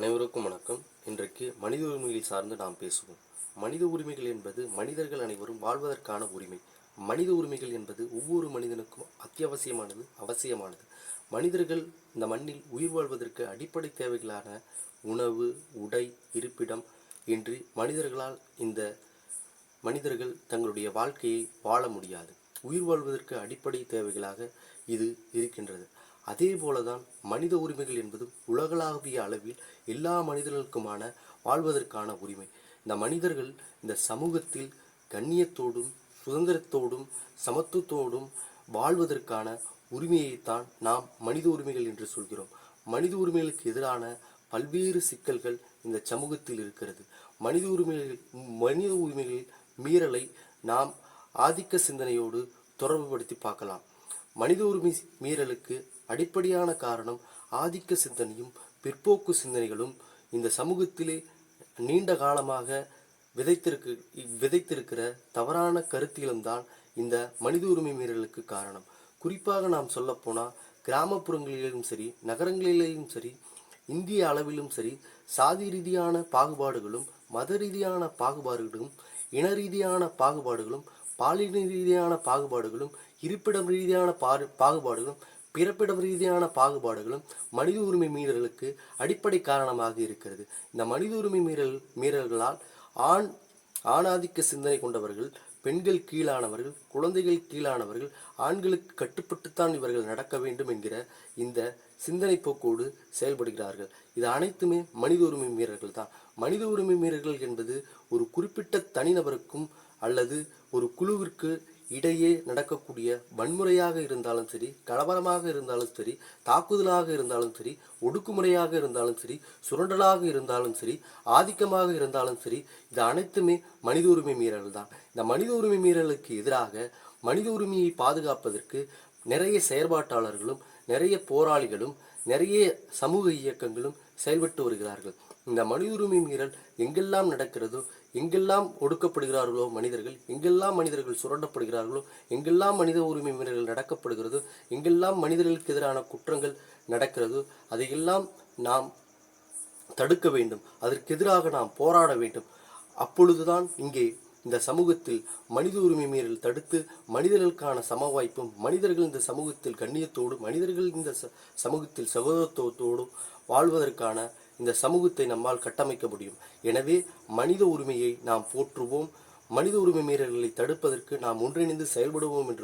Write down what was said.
அனைவருக்கும் வணக்கம். இன்றைக்கு மனித உரிமைகள் சார்ந்து நாம் பேசுவோம். மனித உரிமைகள் என்பது மனிதர்கள் அனைவரும் வாழ்வதற்கான உரிமை. மனித உரிமைகள் என்பது ஒவ்வொரு மனிதனுக்கும் அத்தியாவசியமானது, அவசியமானது. மனிதர்கள் இந்த மண்ணில் உயிர் வாழ்வதற்கு அடிப்படை தேவைகளான உணவு, உடை, இருப்பிடம் இன்றி மனிதர்கள் தங்களுடைய வாழ்க்கையை வாழ முடியாது. உயிர் வாழ்வதற்கு அடிப்படை தேவைகளாக இது இருக்கின்றது. அதே போலதான் மனித உரிமைகள் என்பது உலகளாவிய அளவில் எல்லா மனிதர்களுக்குமான வாழ்வதற்கான உரிமை. இந்த மனிதர்கள் இந்த சமூகத்தில் கண்ணியத்தோடும் சுதந்திரத்தோடும் சமத்துவத்தோடும் வாழ்வதற்கான உரிமையைத்தான் நாம் மனித உரிமைகள் என்று சொல்கிறோம். மனித உரிமைகளுக்கு எதிரான பல்வேறு சிக்கல்கள் இந்த சமூகத்தில் இருக்கிறது. மனித உரிமைகள் மீறலை நாம் ஆதிக்க சிந்தனையோடு தொடர்புபடுத்தி பார்க்கலாம். மனித உரிமை மீறலுக்கு அடிப்படையான காரணம் ஆதிக்க சிந்தனையும் பிற்போக்கு சிந்தனைகளும் இந்த சமூகத்திலே நீண்ட காலமாக விதைத்திருக்கிற தவறான கருத்திலும் தான் இந்த மனித உரிமை மீறலுக்கு காரணம். குறிப்பாக நாம் சொல்ல போனால் கிராமப்புறங்களிலும் சரி, நகரங்களிலேயும் சரி, இந்திய அளவிலும் சரி, சாதி ரீதியான பாகுபாடுகளும் மத ரீதியான பாகுபாடுகளும் இன ரீதியான பாகுபாடுகளும் பாலின ரீதியான பாகுபாடுகளும் இருப்பிடம் ரீதியான பாகுபாடுகளும் பிறப்பிடம் ரீதியான பாகுபாடுகளும் மனித உரிமை மீறலுக்கு அடிப்படை காரணமாக இருக்கிறது. இந்த மனித உரிமை மீறல்களால் ஆணாதிக்க சிந்தனை கொண்டவர்கள், பெண்கள் கீழானவர்கள், குழந்தைகள் கீழானவர்கள், ஆண்களுக்கு கட்டுப்பட்டுத்தான் இவர்கள் நடக்க வேண்டும் என்கிற இந்த சிந்தனை போக்கோடு செயல்படுகிறார்கள். இது அனைத்துமே மனித உரிமை மீறல்கள் தான். மனித உரிமை மீறல்கள் என்பது ஒரு குறிப்பிட்ட தனிநபருக்கும் அல்லது ஒரு குழுவிற்கு இடையே நடக்கக்கூடிய வன்முறையாக இருந்தாலும் சரி, கலவரமாக இருந்தாலும் சரி, தாக்குதலாக இருந்தாலும் சரி, ஒடுக்குமுறையாக இருந்தாலும் சரி, சுரண்டலாக இருந்தாலும் சரி, ஆதிக்கமாக இருந்தாலும் சரி, இது அனைத்துமே மனித உரிமை மீறல் தான். இந்த மனித உரிமை மீறலுக்கு எதிராக மனித உரிமையை பாதுகாப்பதற்கு நிறைய செயற்பாட்டாளர்களும் நிறைய போராளிகளும் நிறைய சமூக இயக்கங்களும் செயல்பட்டு வருகிறார்கள். இந்த மனித உரிமை மீறல் எங்கெல்லாம் நடக்கிறதோ, எங்கெல்லாம் ஒடுக்கப்படுகிறார்களோ மனிதர்கள், எங்கெல்லாம் மனிதர்கள் சுரண்டப்படுகிறார்களோ, எங்கெல்லாம் மனித உரிமை மீறல்கள் நடக்கப்படுகிறதோ, எங்கெல்லாம் மனிதர்களுக்கு எதிரான குற்றங்கள் நடக்கிறதோ, அதையெல்லாம் நாம் தடுக்க வேண்டும். அதற்கு எதிராக நாம் போராட வேண்டும். அப்பொழுதுதான் இங்கே இந்த சமூகத்தில் மனித உரிமை மீறல் தடுத்து மனிதர்களுக்கான சம வாய்ப்பும், மனிதர்கள் இந்த சமூகத்தில் கண்ணியத்தோடு, மனிதர்கள் இந்த சமூகத்தில் சகோதரத்துவத்தோடு வாழ்வதற்கான இந்த சமூகத்தை நம்மால் கட்டமைக்க முடியும். எனவே மனித உரிமையை நாம் போற்றுவோம். மனித உரிமை மீறல்களை தடுப்பதற்கு நாம் ஒன்றிணைந்து செயல்படுவோம் என்று